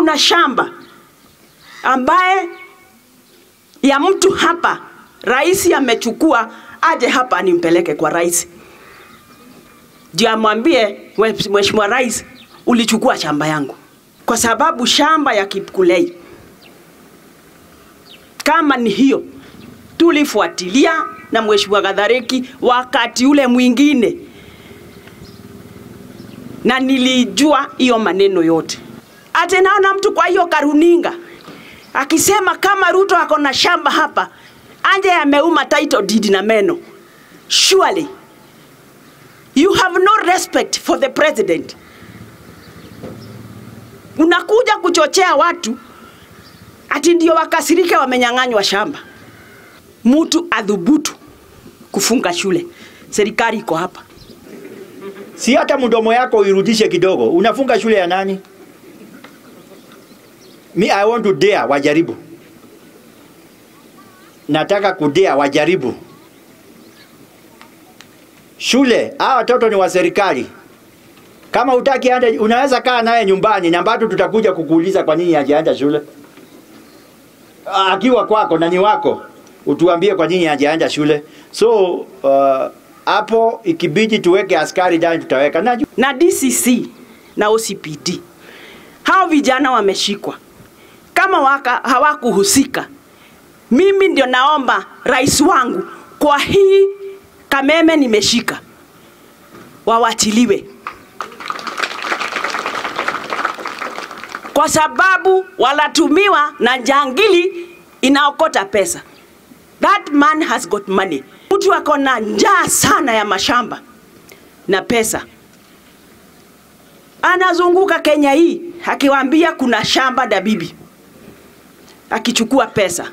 kuna shamba ambaye ya mtu hapa rais amechukua, aje hapa nimpeleke kwa rais. Ndio amwambie, Mheshimiwa Rais, ulichukua shamba yangu. Kwa sababu shamba ya Kipkulei kama ni hiyo tulifuatilia na Mheshimiwa Gathareki wakati ule mwingine, na nilijua hiyo maneno yote. Ate naona mtu kwa hiyo karuninga akisema kama Ruto ako na shamba hapa, anje ameuma title deed na meno. Surely you have no respect for the president. Unakuja kuchochea watu ati ndio wakasirika wamenyang'anywa shamba. Mtu adhubutu kufunga shule. Serikali iko hapa. Si hata mdomo yako uirudishe kidogo. Unafunga shule ya nani? I want to dare wajaribu. Nataka kudea wajaribu. Shule, hawa watoto ni wa serikali. Kama utaki ande, unaweza kaa naye nyumbani na bado tutakuja kukuuliza kwa nini hajaenda shule. Akiwa kwako na ni wako, utuambie kwa nini hajaenda shule. So hapo ikibidi tuweke askari ndani tutaweka. Na DCC na OCPD. Hao vijana wameshikwa. Kama hawakuhusika, mimi ndio naomba rais wangu kwa hii kameme nimeshika, wawachiliwe. Kwa sababu walatumiwa na jangili inaokota pesa. That man has got money. Mtu ako na njaa sana ya mashamba na pesa. Anazunguka Kenya hii akiwaambia kuna shamba Ndabibi, akichukua pesa.